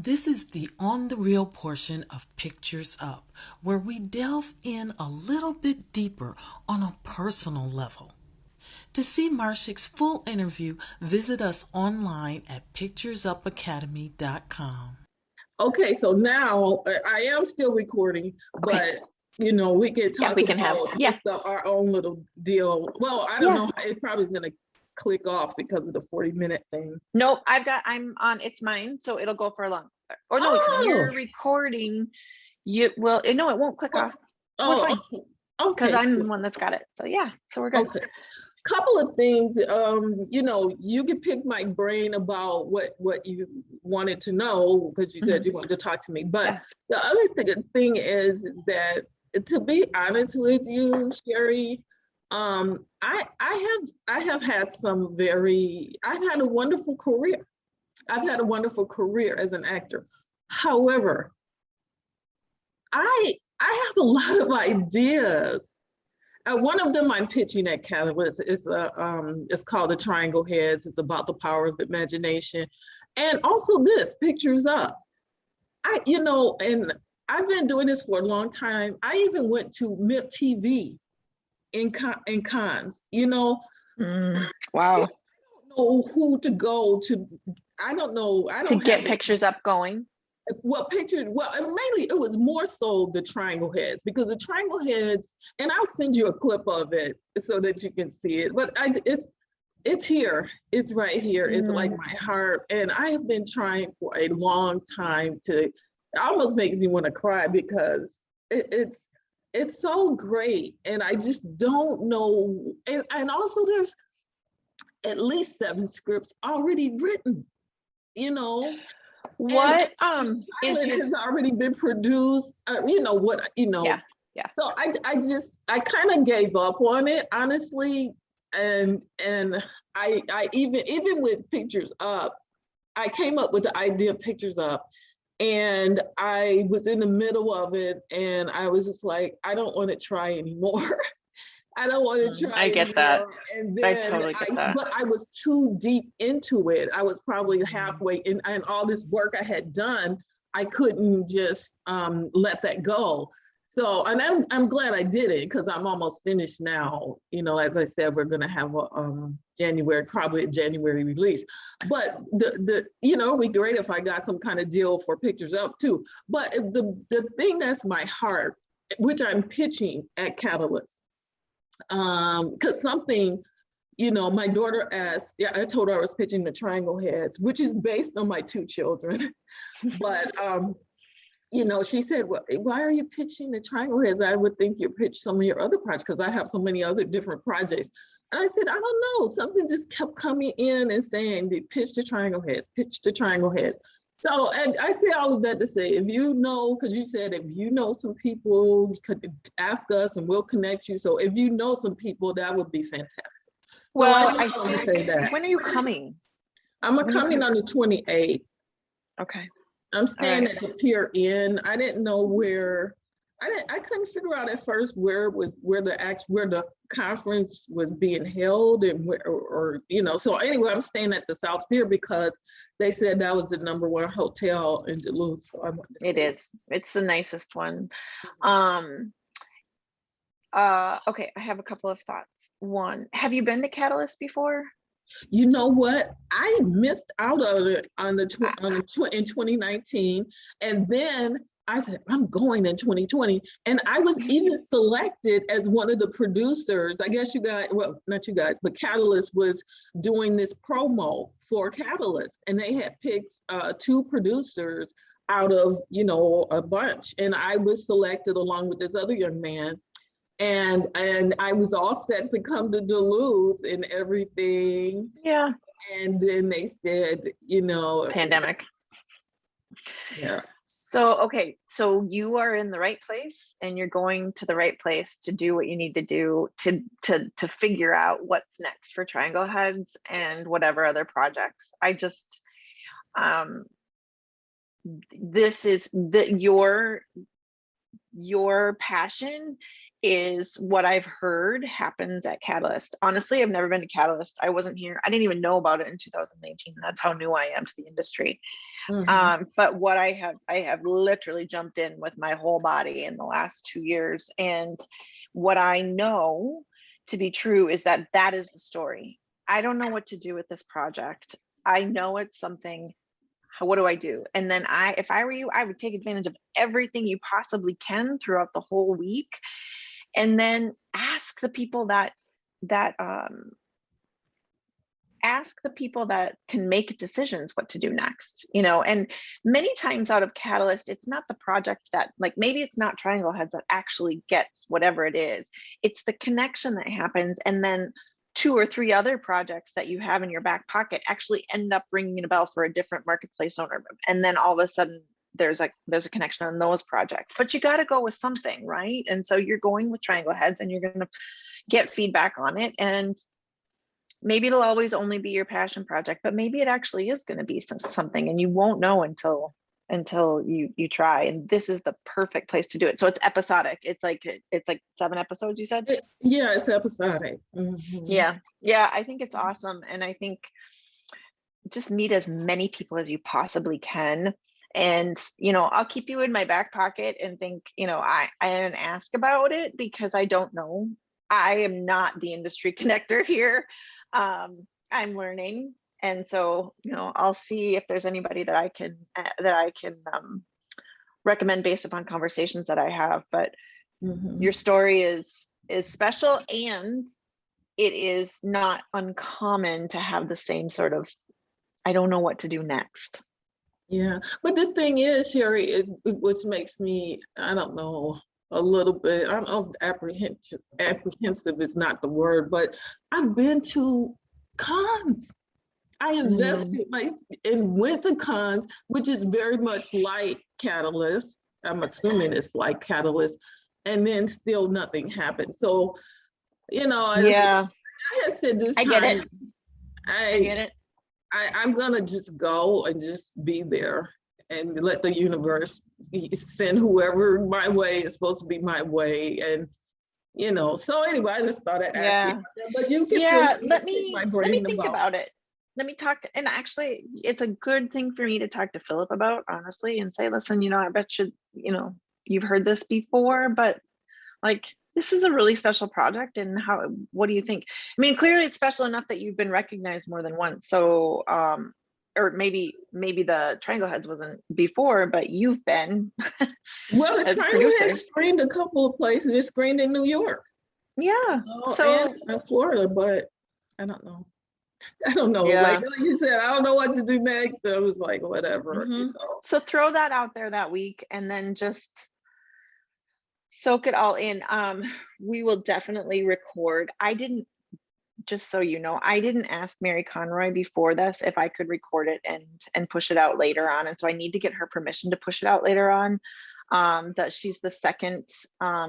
This is the On the Real portion of Pictures Up, where we delve in a little bit deeper on a personal level. To see Marshik's full interview, visit us online at picturesupacademy.com. Okay, so now I am still recording, Okay. but we can Yeah, talk we can have, about yeah, just our own little deal. Well, I don't yeah. know. It probably is gonna click off because of the 40-minute thing. Nope, I'm on, it's mine, so it'll go for a long, or no, Oh, you're recording. You will, no, it won't click off. We're oh, fine, because okay, I'm the one that's got it. So yeah, so we're good. okay. Couple of things. You can pick my brain about what you wanted to know because you said you wanted to talk to me. But Yeah. the other thing is that, to be honest with you, Shari, I have had I've had a wonderful career. I've had a wonderful career as an actor. However, I have a lot of ideas. One of them I'm pitching at Catalyst. It's called the Triangle Heads. It's about the power of the imagination, and also this Pictures Up. And I've been doing this for a long time. I even went to MIP TV in cons. Wow. I don't know who to go to. I don't know. I To don't get have Pictures Up going. well pictures well mainly it was more so the triangle heads, because the triangle heads, and I'll send you a clip of it so that you can see it, but it's here, it's right here. It's like my heart, and I have been trying for a long time to, it almost makes me want to cry because it's so great, and I just don't know. And also there's at least 7 scripts already written, you know. What And is pilot your, has already been produced. yeah, yeah. So I kind of gave up on it, honestly, and I even with Pictures Up, I came up with the idea of Pictures Up, and I was in the middle of it, and I was just like, I don't want to try anymore. I don't want to try I get that. anymore. And I then totally get that. but I was too deep into it. I was probably halfway in, and all this work I had done, I couldn't just let that go. So, and I'm glad I did it, because I'm almost finished now. As I said, we're gonna have a probably a January release. But it'd be great if I got some kind of deal for Pictures Up too. But the thing that's my heart, which I'm pitching at Catalyst, because something, my daughter asked, yeah, I told her I was pitching the Triangle Heads, which is based on my 2 children. But she said, well, why are you pitching the Triangle Heads? I would think you pitch some of your other projects, because I have so many other different projects. And I said, I don't know, something just kept coming in and saying, pitch the Triangle Heads, pitch the Triangle Heads. So, and I say all of that to say, if you know, because you said if you know some people, you could ask us and we'll connect you. So if you know some people, that would be fantastic. Well, So I just wanted to say that. when are you coming? I'm coming on the 28th. Okay. I'm staying right. at the Pier Inn. I didn't know where. I couldn't figure out at first where the conference was being held, and where, So anyway, I'm staying at the South Pier because they said that was the #1 hotel in Duluth. So I wanted to It stay. is. It's the nicest one. Okay, I have a couple of thoughts. One, have you been to Catalyst before? You know what? I missed out on it in 2019, and then I said I'm going in 2020, and I was even selected as one of the producers. I guess you guys, well, not you guys, but Catalyst was doing this promo for Catalyst, and they had picked 2 producers out of a bunch, and I was selected along with this other young man. And I was all set to come to Duluth and everything. Yeah. And then they said, Pandemic. Yeah. So, okay, so you are in the right place, and you're going to the right place to do what you need to do to figure out what's next for Triangle Heads and whatever other projects. I just, this is your passion is what I've heard happens at Catalyst. Honestly, I've never been to Catalyst. I wasn't here. I didn't even know about it in 2019. That's how new I am to the industry. But what I have literally jumped in with my whole body in the last 2 years. And what I know to be true is that that is the story. I don't know what to do with this project. I know it's something. What do I do? And then if I were you, I would take advantage of everything you possibly can throughout the whole week. And then ask the people that can make decisions what to do next, you know. And many times out of Catalyst, it's not the project that, like, maybe it's not Triangle Heads that actually gets whatever it is. It's the connection that happens, and then 2 or 3 other projects that you have in your back pocket actually end up ringing a bell for a different marketplace owner, and then all of a sudden there's a connection on those projects. But you got to go with something, right? And so you're going with Triangle Heads, and you're going to get feedback on it, and maybe it'll always only be your passion project, but maybe it actually is going to be something, and you won't know until you try. And this is the perfect place to do it. So it's episodic. It's like 7 episodes, you said? Yeah, it's episodic. Yeah, I think it's awesome. And I think just meet as many people as you possibly can. And, you know, I'll keep you in my back pocket and think, you know, I didn't ask about it because I don't know. I am not the industry connector here. I'm learning. And so, you know, I'll see if there's anybody that I can recommend based upon conversations that I have. But your story is special, and it is not uncommon to have the same sort of, I don't know what to do next. Yeah, but the thing is, Shari, which makes me, I don't know, a little bit, I don't know if apprehensive is not the word, but I've been to cons. I invested and went to cons, which is very much like Catalyst. I'm assuming it's like Catalyst, and then still nothing happened. So, you know, I had said this time, I get it. I'm gonna just go and just be there and let the universe send whoever my way is supposed to be my way. And, you know, so anyway, I just thought I'd ask you. But you can let me think about it. Let me talk. And actually, it's a good thing for me to talk to Philip about, honestly, and say, listen, you know, I bet you, you know, you've heard this before, but like, this is a really special project. And what do you think? I mean, clearly it's special enough that you've been recognized more than once. So, or maybe the Triangle Heads wasn't before, but you've been. Well, the Triangle Heads screened a couple of places. It screened in New York. Yeah. And in Florida, but I don't know. Yeah. Like you said, I don't know what to do next. So I was like, whatever. You know? So throw that out there that week, and then just soak it all in. We will definitely record. Just so you know, I didn't ask Mary Conroy before this if I could record it and push it out later on. And so I need to get her permission to push it out later on. That she's the second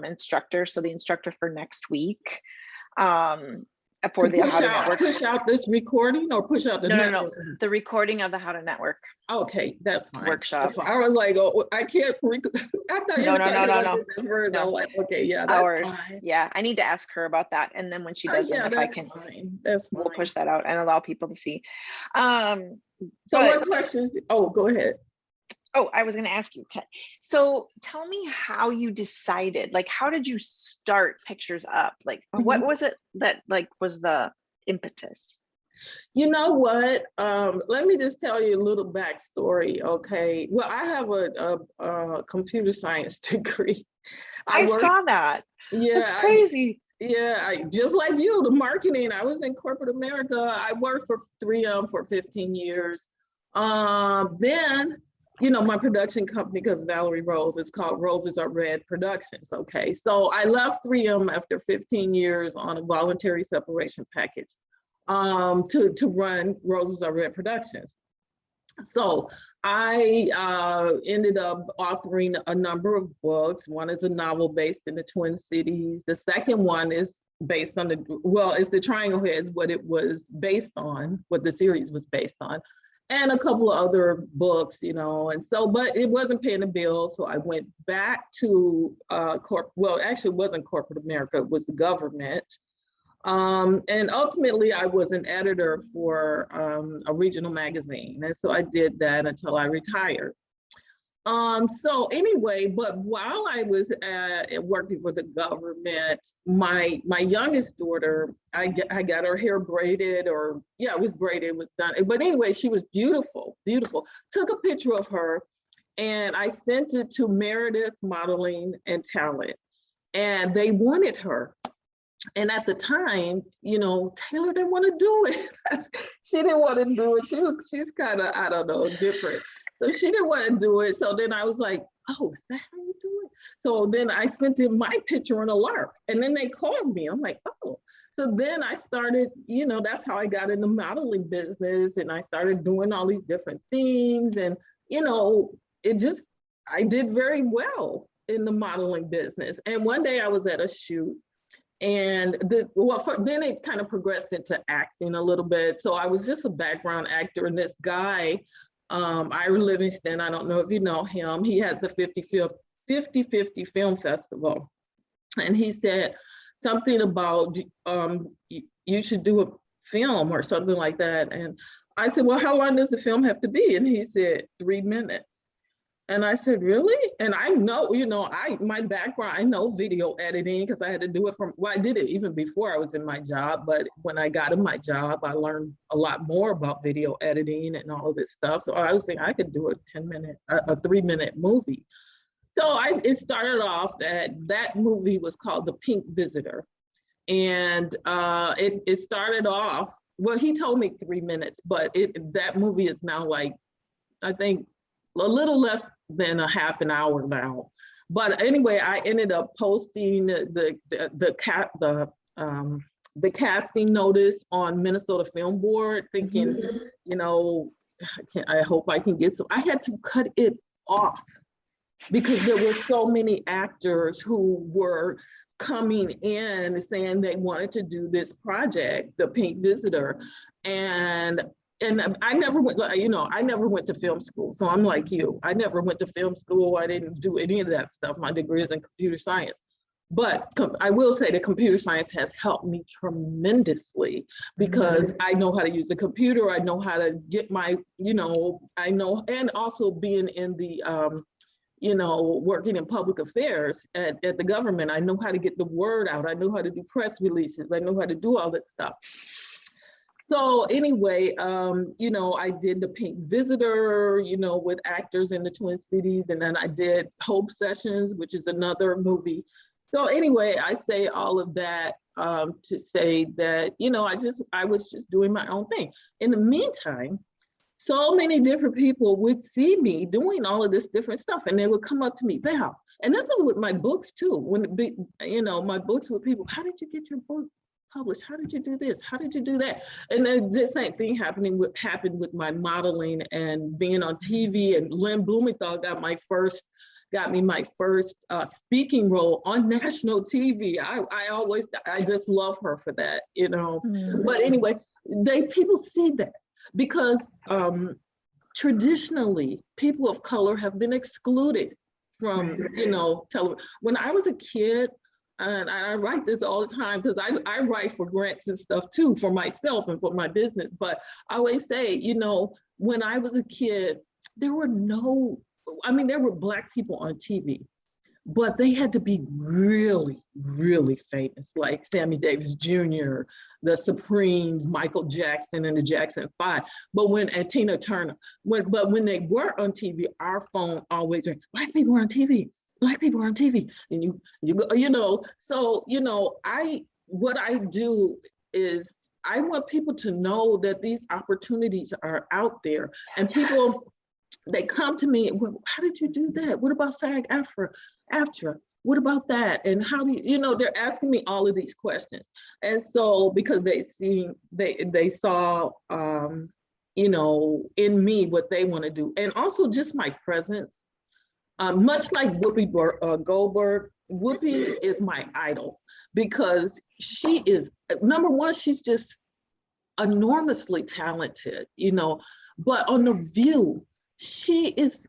instructor. So the instructor for next week. For the How to Network. Push out this recording or push out the network? No. The recording of the How to Network. Okay, that's fine. Workshop. That's fine. I was like, oh, I can't. I thought you were talking about this at first. I'm like, okay, yeah, that's fine. Yeah, I need to ask her about that, and then when she does, if I can, that's fine. We'll push that out and allow people to see. So what questions? Go ahead. Oh, I was going to ask you, Kat. So tell me how you decided, like, how did you start Pictures Up? Like, what was it that was the impetus? You know what? Let me just tell you a little backstory, okay? Well, I have a computer science degree. I saw that. Yeah. That's crazy. Just like you, the marketing. I was in corporate America. I worked for 3M for 15 years. Then, you know, my production company, because Valerie Rose, it's called Roses Are Red Productions, okay? So I left 3M after 15 years on a voluntary separation package to run Roses Are Red Productions. So I ended up authoring a number of books. One is a novel based in the Twin Cities. The second one is based on it's the Triangle Heads, what it was based on, what the series was based on. and a couple of other books, and so, but it wasn't paying the bills. So I went back to well, actually it wasn't corporate America, it was the government. And ultimately I was an editor for a regional magazine. And so I did that until I retired. So anyway, but while I was working for the government, my youngest daughter, I got her hair braided, or yeah, it was braided, it was done. But anyway, she was beautiful, beautiful. Took a picture of her and I sent it to Meredith Modeling and Talent, and they wanted her. And at the time, Taylor didn't want to do it. She didn't want to do it. She's kind of, I don't know, different. So she didn't want to do it. So then I was like, oh, is that how you do it? So then I sent in my picture on a lark, and then they called me. I'm like, oh. So then I started, that's how I got in the modeling business, and I started doing all these different things. And, I did very well in the modeling business. And one day I was at a shoot, and then it kind of progressed into acting a little bit. So I was just a background actor, and this guy, Ira Livingston, I don't know if you know him, he has the 50/50 Film Festival. And he said something about you should do a film or something like that. And I said, well, how long does the film have to be? And he said, 3 minutes. And I said, really? And I know, my background, I know video editing because I had to do it I did it even before I was in my job. But when I got in my job, I learned a lot more about video editing and all of this stuff. So I was thinking I could do a 3-minute movie. So it started off that movie was called The Pink Visitor. And it started off, well, he told me 3 minutes, but that movie is now like, I think, a little less than a half an hour now. But anyway, I ended up posting the casting notice on Minnesota Film Board, thinking, I hope I can get some. I had to cut it off because there were so many actors who were coming in saying they wanted to do this project, The Pink Visitor. And I never went, I never went to film school. So I'm like you, I never went to film school. I didn't do any of that stuff. My degree is in computer science. But I will say that computer science has helped me tremendously because I know how to use the computer. I know how to get my, I know, and also being in the, working in public affairs at the government, I know how to get the word out. I know how to do press releases. I know how to do all that stuff. So anyway, I did The Pink Visitor, with actors in the Twin Cities, and then I did Hope Sessions, which is another movie. So anyway, I say all of that to say that, I was just doing my own thing. In the meantime, so many different people would see me doing all of this different stuff, and they would come up to me, Val, and this is with my books too. My books with people, how did you get your book published? How did you do this? How did you do that? And then the same thing happened with my modeling and being on TV. And Lynn Blumenthal got me my first speaking role on national TV. I just love her for that, But anyway, people see that because traditionally people of color have been excluded from, television. When I was a kid, and I write this all the time because I write for grants and stuff too, for myself and for my business. But I always say, when I was a kid, there were Black people on TV, but they had to be really, really famous, like Sammy Davis Jr., the Supremes, Michael Jackson, and the Jackson 5. And Tina Turner. But when they were on TV, our phone always rang, Black people are on TV. Black people are on TV, and what I do is I want people to know that these opportunities are out there, and people, they come to me, well, how did you do that? What about SAG-AFTRA? What about that? And how do they're asking me all of these questions. And so, because they saw, in me what they want to do, and also just my presence. Much like Whoopi Goldberg, Whoopi is my idol because she is, number one, she's just enormously talented, But on The View, she is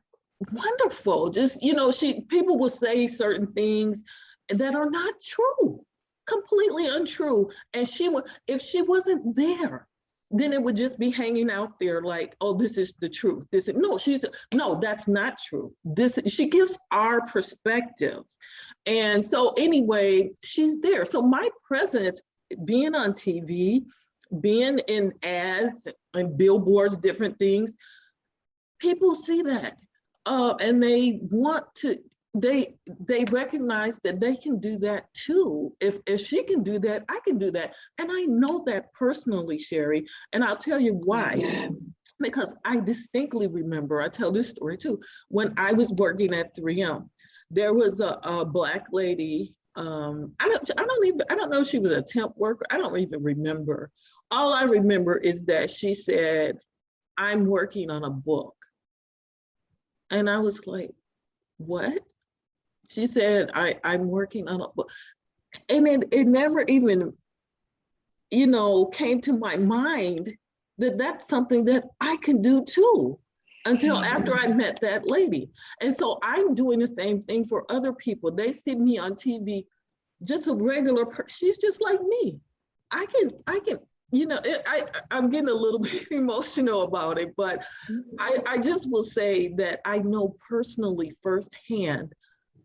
wonderful. Just, people will say certain things that are not true, completely untrue. And if she wasn't there, then it would just be hanging out there like, oh, this is the truth. No, that's not true. She gives our perspective. And so anyway, she's there. So my presence, being on TV, being in ads and billboards, different things, people see that. And they want to, they recognize that they can do that too. If she can do that, I can do that. And I know that personally, Shari, and I'll tell you why. Because I distinctly remember, I tell this story too, when I was working at 3M, there was a Black lady. I don't know if she was a temp worker. I don't even remember. All I remember is that she said, "I'm working on a book." And I was like, "What?" She said, I'm working on a book. And it never even, came to my mind that that's something that I can do too, until after I met that lady. And so I'm doing the same thing for other people. They see me on TV, just a regular person. She's just like me. I can, I'm getting a little bit emotional about it, but I just will say that I know personally firsthand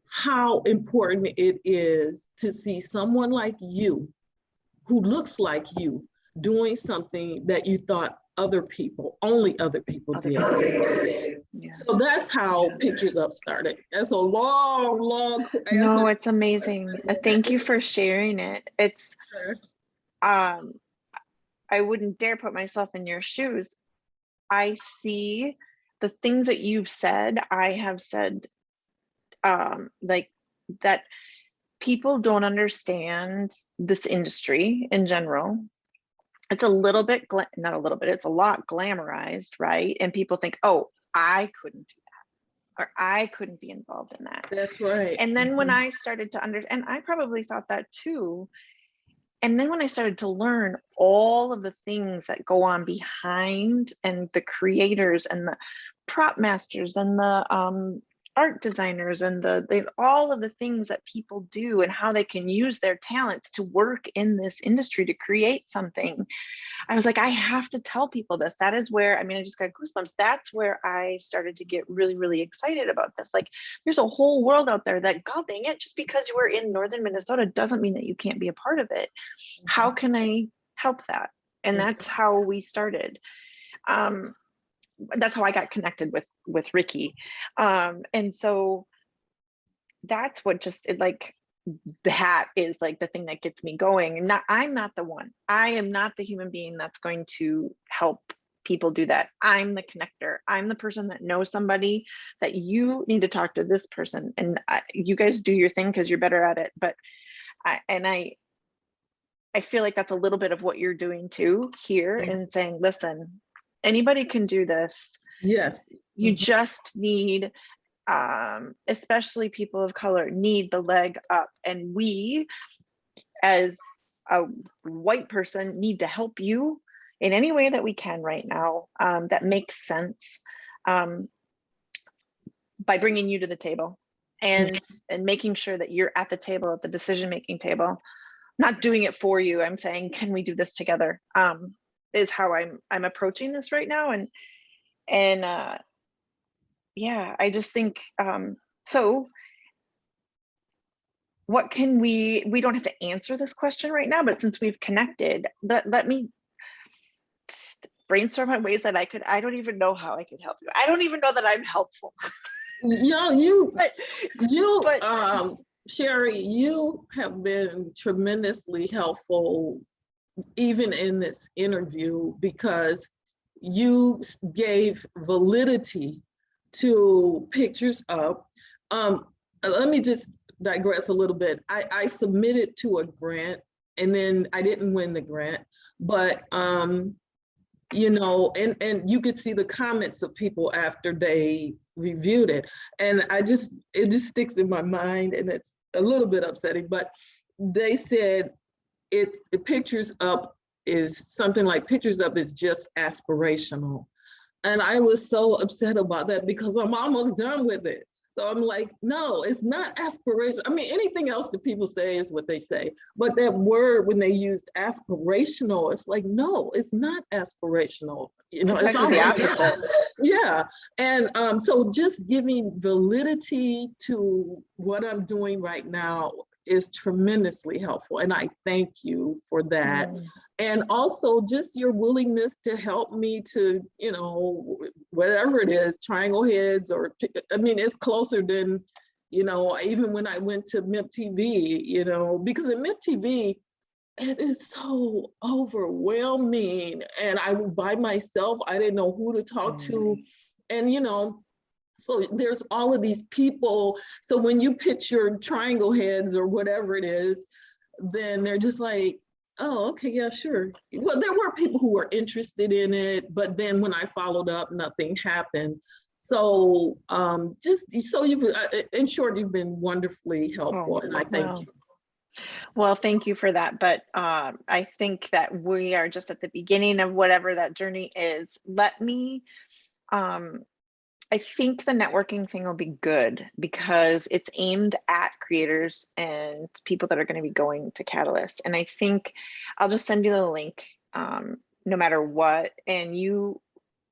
how important it is to see someone like you, who looks like you, doing something that you thought only other people did. Yeah. So that's how Pictures Up started. That's a long answer. No, it's amazing. Thank you for sharing it. It's, I wouldn't dare put myself in your shoes. I see the things that you've said, I have said, like that people don't understand this industry in general. It's a little bit, not a little bit, it's a lot glamorized, right? And people think, oh, I couldn't do that, or I couldn't be involved in that. That's right. And then when I started to understand, and I probably thought that too. And then when I started to learn all of the things that go on behind, and the creators and the prop masters and the art designers and all of the things that people do and how they can use their talents to work in this industry to create something, I was like, I have to tell people this. That is where, I just got goosebumps. That's where I started to get really, really excited about this. Like, there's a whole world out there that, God dang it, just because you are in northern Minnesota doesn't mean that you can't be a part of it. How can I help that? And that's how we started. That's how I got connected with Ricky. And so that's what that is like the thing that gets me going. And I'm not the one. I am not the human being that's going to help people do that. I'm the connector. I'm the person that knows somebody that you need to talk to this person. And you guys do your thing because you're better at it. But I feel like that's a little bit of what you're doing too here, and saying, listen, anybody can do this. Yes. You just need, especially people of color, need the leg up. And we, as a white person, need to help you in any way that we can right now, that makes sense, by bringing you to the table and making sure that you're at the table, at the decision-making table. Not doing it for you. I'm saying, can we do this together? Is how I'm approaching this right now. And yeah, I just think, so what can we don't have to answer this question right now, but since we've connected, let me brainstorm on ways that I don't even know how I could help you. I don't even know that I'm helpful. Shari, you have been tremendously helpful even in this interview, because you gave validity to Pictures Up. Let me just digress a little bit. I submitted to a grant, and then I didn't win the grant, but and you could see the comments of people after they reviewed it, and it just sticks in my mind, and it's a little bit upsetting, but they said Pictures Up is something like Pictures Up is just aspirational. And I was so upset about that because I'm almost done with it. So I'm like, no, it's not aspiration. I mean, anything else that people say is what they say. But that word, when they used aspirational, it's like, no, it's not aspirational. You know, It's actually the opposite. Yeah. And so just giving validity to what I'm doing right now is tremendously helpful. And I thank you for that. And also just your willingness to help me to, you know, whatever it is, triangle heads, or, I mean, it's closer than, you know, even when I went to MIP TV, you know, because at MIP TV, it is so overwhelming. And I was by myself. I didn't know who to talk to. And, you know, so there's all of these people. So when you pitch your triangle heads or whatever it is, then they're just like, oh, okay, yeah, sure. Well, there were people who were interested in it, but then when I followed up, nothing happened. So just so you, in short, you've been wonderfully helpful, and I thank you. Well, thank you for that. But I think that we are just at the beginning of whatever that journey is. Let me, I think the networking thing will be good because it's aimed at creators and people that are going to be going to Catalyst. And I think I'll just send you the link no matter what. And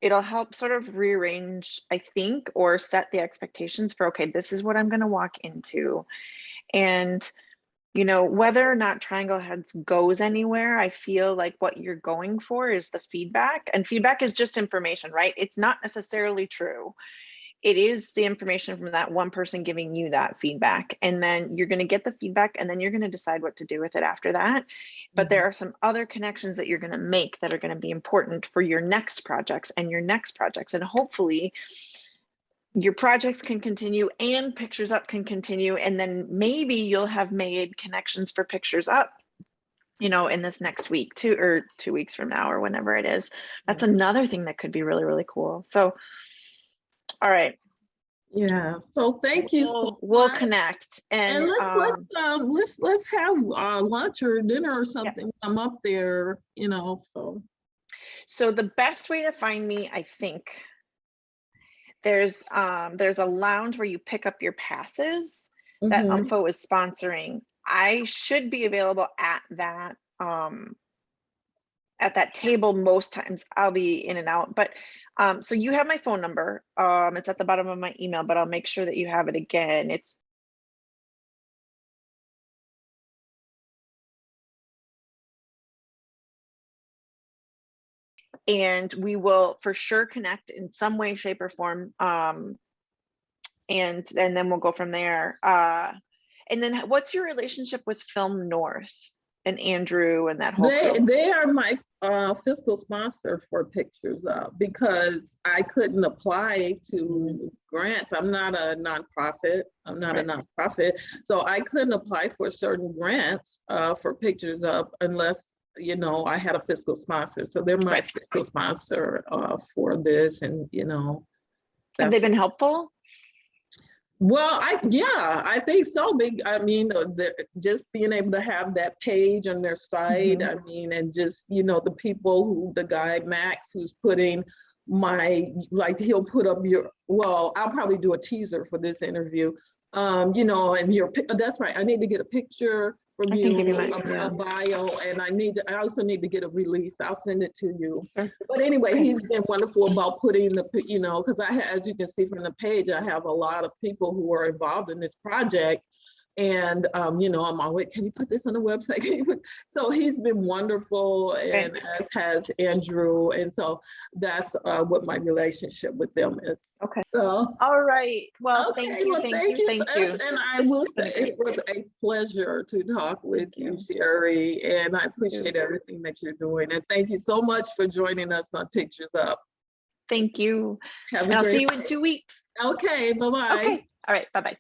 it'll help sort of rearrange, I think, or set the expectations for, okay, this is what I'm going to walk into. And you know, whether or not Triangle Heads goes anywhere, I feel like what you're going for is the feedback, and feedback is just information, right? It's not necessarily true. It is the information from that one person giving you that feedback. And then you're going to get the feedback and then you're going to decide what to do with it after that. But there are some other connections that you're going to make that are going to be important for your next projects and your next projects. And hopefully your projects can continue and Pictures Up can continue. And then maybe you'll have made connections for Pictures Up, you know, in this next week, 2 weeks from now, or whenever it is. That's another thing that could be really, really cool. So, all right. Yeah. So thank you. So we'll connect and let's have lunch or dinner or something. Yeah. I'm up there, you know, So the best way to find me, I think, there's a lounge where you pick up your passes that UMFO is sponsoring. I should be available at that table most times. I'll be in and out, but so you have my phone number. It's at the bottom of my email, but I'll make sure that you have it again. It's and we will for sure connect in some way, shape, or form. And then we'll go from there. And then what's your relationship with Film North and Andrew and that whole group? They are my fiscal sponsor for Pictures Up because I couldn't apply to grants. I'm not a nonprofit. I'm not a nonprofit. So I couldn't apply for certain grants for Pictures Up unless, you know, I had a fiscal sponsor. So they're my fiscal sponsor for this, and, you know. Have they been helpful? Well, I think so. I mean, just being able to have that page on their site, I mean, and just, you know, the people the guy, Max, who's putting he'll put up I'll probably do a teaser for this interview, you know, and that's right. I need to get a picture from you, a bio, and I also need to get a release. I'll send it to you. But anyway, he's been wonderful about putting you know, because as you can see from the page, I have a lot of people who are involved in this project. And, you know, I'm always, can you put this on the website? So he's been wonderful, and as has Andrew. And so that's what my relationship with them is. Okay. So, all right. Well, thank you. And I will say it was a pleasure to talk with you, Shari. And I appreciate everything that you're doing. And thank you so much for joining us on Pictures Up. Thank you. And I'll see you in 2 weeks. Okay. Bye-bye. Okay. All right. Bye-bye.